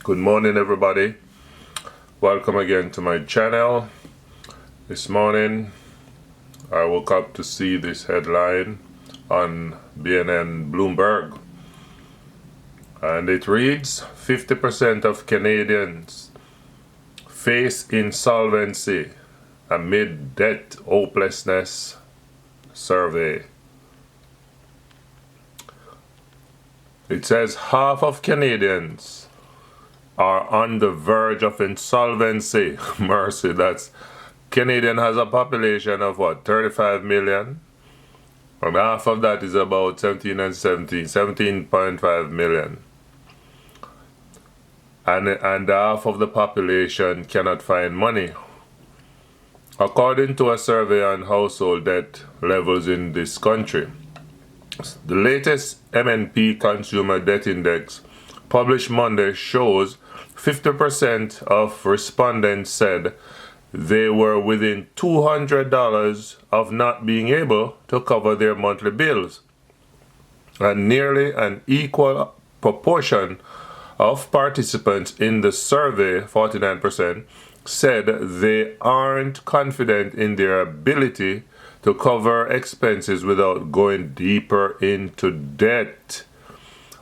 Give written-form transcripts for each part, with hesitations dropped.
Good morning, everybody. Welcome again to my channel. This morning I woke up to see this headline on BNN Bloomberg, and it reads 50% of Canadians face insolvency amid debt hopelessness survey. It says half of Canadians are on the verge of insolvency. Mercy, that's Canadian has a population of what, 35 million? And half of that is about 17.5 million. And half of the population cannot find money. According to a survey on household debt levels in this country, the latest MNP Consumer Debt Index published Monday shows 50% of respondents said they were within $200 of not being able to cover their monthly bills. And nearly an equal proportion of participants in the survey, 49%, said they aren't confident in their ability to cover expenses without going deeper into debt.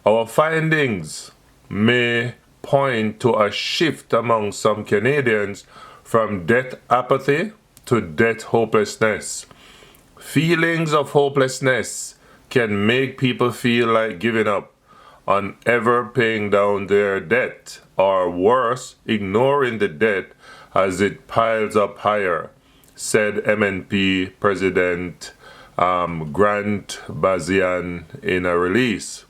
Our findings may point to a shift among some Canadians from debt apathy to debt hopelessness. Feelings of hopelessness can make people feel like giving up on ever paying down their debt, or worse, ignoring the debt as it piles up higher, said MNP President Grant Bazian in a release.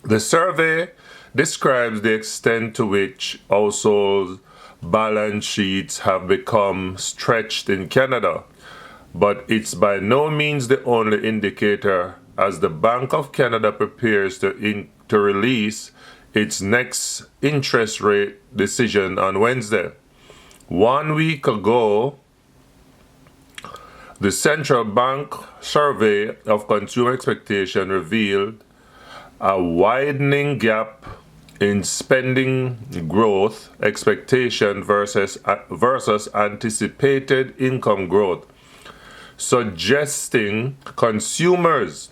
The survey describes the extent to which household balance sheets have become stretched in Canada, but it's by no means the only indicator, as the Bank of Canada prepares to release its next interest rate decision on Wednesday. 1 week ago, the Central Bank survey of consumer expectation revealed a widening gap in spending growth expectation versus anticipated income growth, suggesting consumers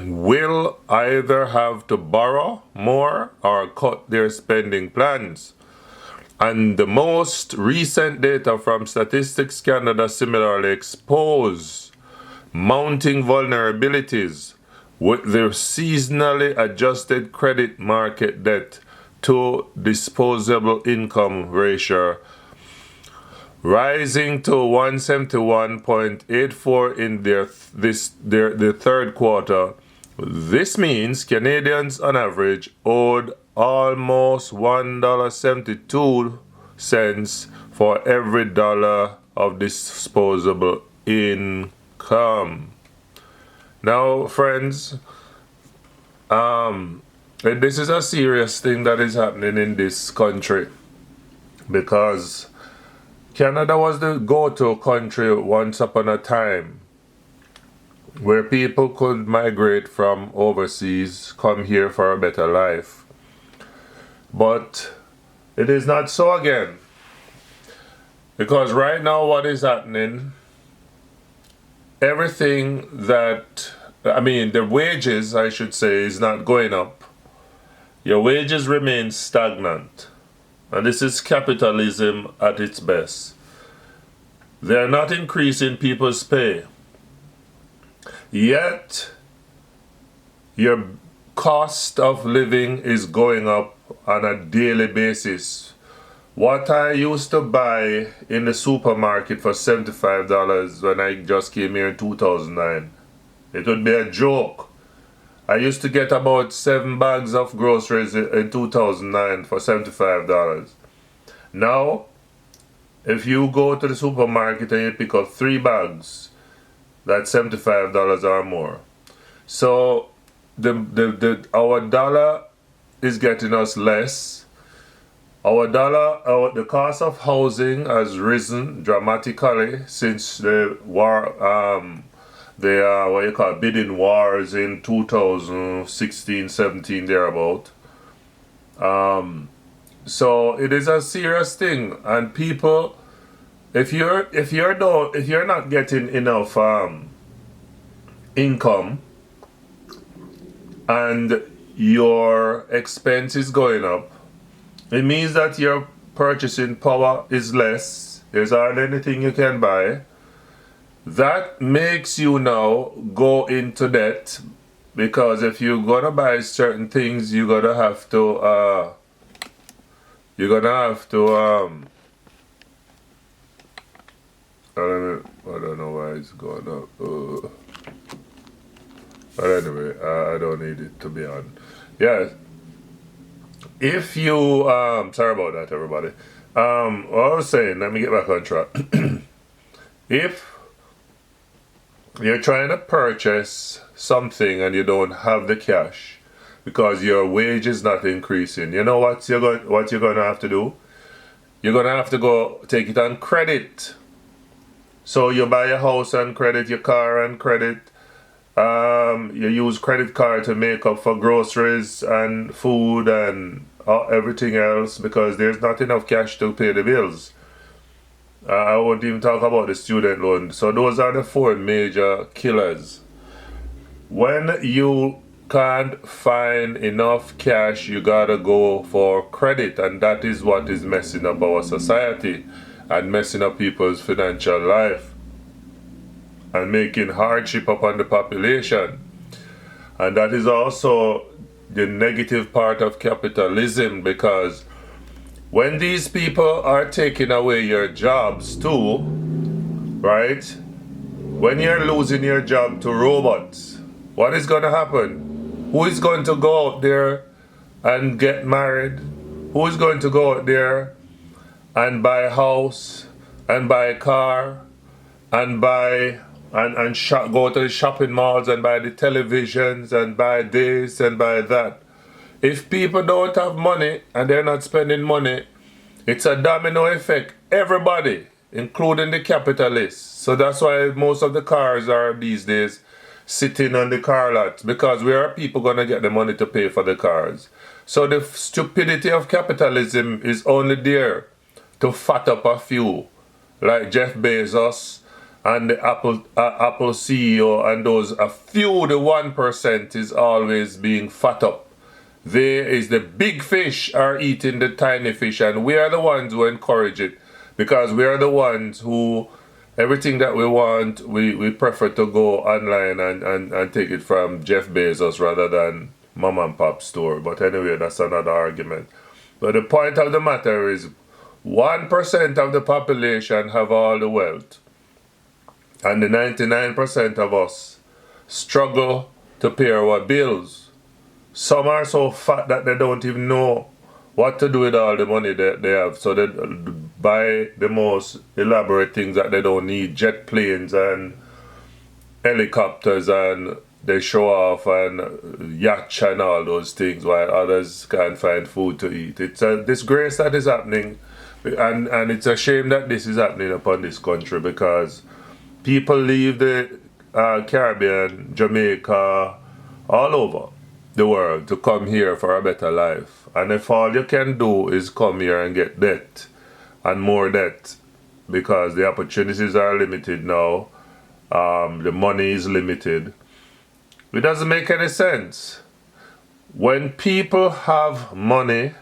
will either have to borrow more or cut their spending plans. And the most recent data from Statistics Canada similarly expose mounting vulnerabilities, with the seasonally adjusted credit market debt to disposable income ratio rising to 171.84 in their third quarter. This means Canadians on average owed almost $1.72 for every dollar of disposable income. Now, friends, this is a serious thing that is happening in this country, because Canada was the go-to country once upon a time where people could migrate from overseas, come here for a better life. But it is not so again, because right now what is happening, everything that, the wages, I should say, is not going up. Your wages remain stagnant. And this is capitalism at its best. They're not increasing people's pay. Yet, your cost of living is going up on a daily basis. What I used to buy in the supermarket for $75 when I just came here in 2009, it would be a joke. I used to get about 7 bags of groceries in 2009 for $75. Now, if you go to the supermarket and you pick up 3 bags, that's $75 or more. So, our dollar is getting us less. The cost of housing has risen dramatically since the war, bidding wars in 2016, 17, thereabout. So it is a serious thing, and people, if you're not getting enough income and your expense is going up, it means that your purchasing power is less. There's hardly anything you can buy. That makes you now go into debt, because if you're gonna buy certain things, you're gonna have to I don't know why it's going up. But anyway, I don't need it to be on. Yeah. If you sorry about that, everybody. What I was saying, let me get back on track. If you're trying to purchase something and you don't have the cash because your wage is not increasing, you know what you're going to have to do? You're going to have to go take it on credit. So you buy a house on credit, your car on credit. You use credit card to make up for groceries and food and everything else, because there's not enough cash to pay the bills. I won't even talk about the student loan. So those are the four major killers. When you can't find enough cash, you gotta go for credit, and that is what is messing up our society and messing up people's financial life and making hardship upon the population. And that is also the negative part of capitalism, because when these people are taking away your jobs too, right? When you're losing your job to robots, what is going to happen? Who is going to go out there and get married? Who is going to go out there and buy a house and buy a car and buy go to the shopping malls and buy the televisions and buy this and buy that? If people don't have money and they're not spending money, it's a domino effect. Everybody, including the capitalists. So that's why most of the cars are these days sitting on the car lots, because where are people going to get the money to pay for the cars? So the stupidity of capitalism is only there to fat up a few, like Jeff Bezos and the Apple CEO, and those a few, the 1% is always being fat up. There is the big fish are eating the tiny fish, and we are the ones who encourage it, because we are the ones who, everything that we want, we prefer to go online and take it from Jeff Bezos rather than mom and pop store. But anyway, that's another argument. But the point of the matter is 1% of the population have all the wealth, and the 99% of us struggle to pay our bills. Some are so fat that they don't even know what to do with all the money that they have. So they buy the most elaborate things that they don't need, jet planes and helicopters, and they show off and yacht and all those things, while others can't find food to eat. It's a disgrace that is happening, and it's a shame that this is happening upon this country, because people leave the Caribbean, Jamaica, all over the world to come here for a better life. And if all you can do is come here and get debt and more debt, because the opportunities are limited now, the money is limited, it doesn't make any sense. When people have money,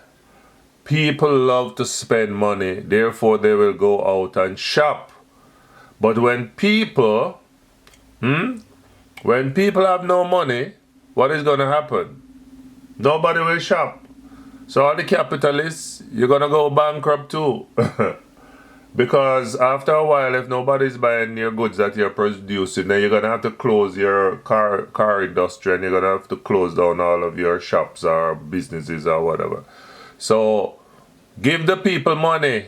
people love to spend money, therefore they will go out and shop. But when people have no money, what is going to happen? Nobody will shop. So all the capitalists, you're going to go bankrupt too. Because after a while, if nobody's buying your goods that you're producing, then you're going to have to close your car industry, and you're going to have to close down all of your shops or businesses or whatever. So give the people money.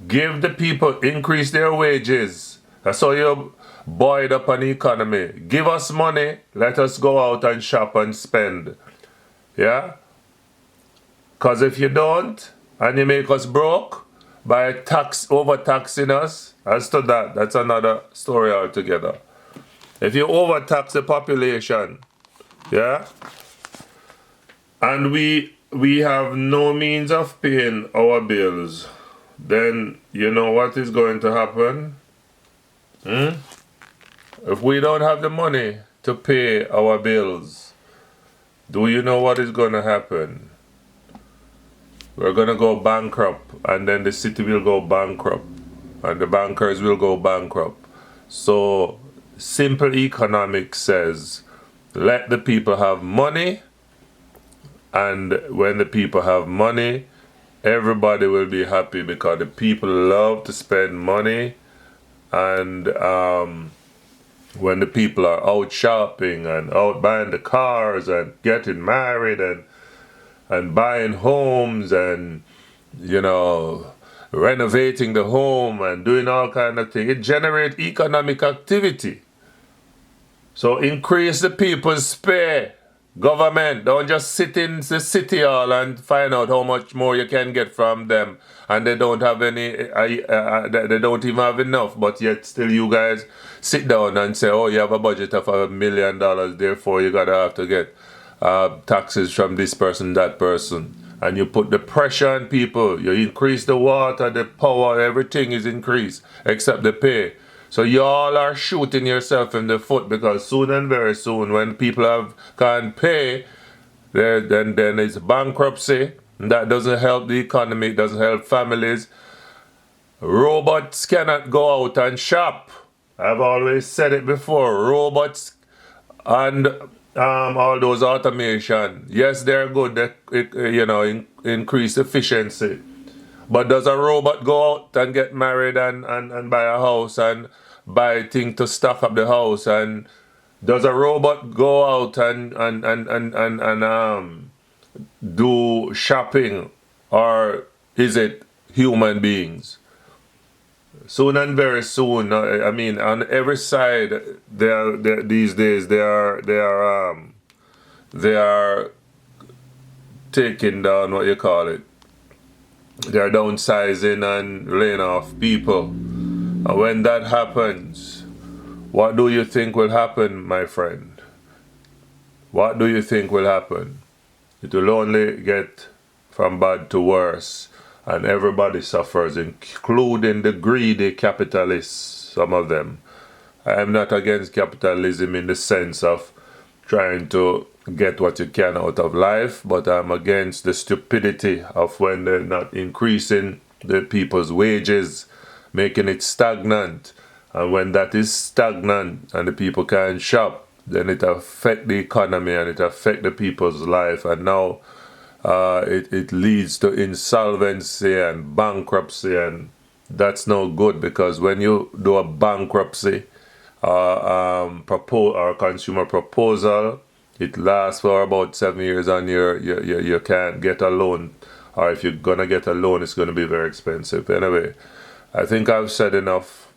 Give the people, increase their wages. That's how you buoyed up an economy. Give us money, let us go out and shop and spend. Yeah? Because if you don't, and you make us broke by overtaxing us, as to that, that's another story altogether. If you overtax the population, yeah, and we we have no means of paying our bills, then you know what is going to happen? If we don't have the money to pay our bills, do you know what is going to happen? We're going to go bankrupt, and then the city will go bankrupt, and the bankers will go bankrupt. So simple economics says, let the people have money, and when the people have money, everybody will be happy because the people love to spend money. And when the people are out shopping and out buying the cars and getting married and buying homes and, you know, renovating the home and doing all kind of things, it generates economic activity. So increase the people's pay. Government, don't just sit in the city hall and find out how much more you can get from them, and they don't have any, they don't even have enough, but yet still you guys sit down and say, oh, you have a budget of $1 million, therefore you gotta have to get taxes from this person, that person, and you put the pressure on people. You increase the water, the power, everything is increased except the pay. So you all are shooting yourself in the foot, because soon and very soon, when people can't pay, then it's bankruptcy. And that doesn't help the economy, it doesn't help families. Robots cannot go out and shop. I've always said it before. Robots and all those automation, yes, they're good. They increase efficiency. But does a robot go out and get married and buy a house and buy things to stock up the house? And does a robot go out and do shopping? Or is it human beings? Soon and very soon, I mean, on every side, these days they are taking down, what you call it, they're downsizing and laying off people. And when that happens, what do you think will happen, my friend? What do you think will happen? It will only get from bad to worse, and everybody suffers, including the greedy capitalists, some of them. I am not against capitalism in the sense of trying to get what you can out of life, but I'm against the stupidity of when they're not increasing the people's wages, making it stagnant. And when that is stagnant and the people can't shop, then it affects the economy and it affects the people's life. And now it leads to insolvency and bankruptcy, and that's no good, because when you do a bankruptcy or consumer proposal, it lasts for about 7 years, and you can't get a loan, or if you're gonna get a loan, it's gonna be very expensive. Anyway, I think I've said enough,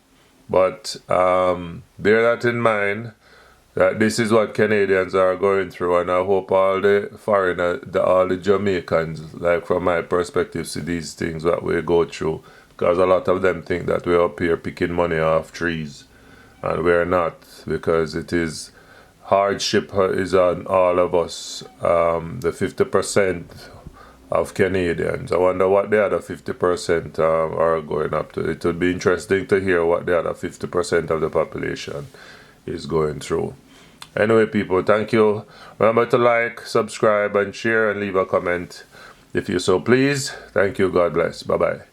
but bear that in mind, that this is what Canadians are going through, and I hope all the foreigners, all the Jamaicans, like from my perspective, see these things that we go through, because a lot of them think that we're up here picking money off trees, and we're not, because it is hardship is on all of us. The 50% of Canadians, I wonder what the other 50% are going up to. It would be interesting to hear what the other 50% of the population is going through. Anyway, people, thank you. Remember to like, subscribe, and share, and leave a comment if you so please. Thank you. God bless. Bye-bye.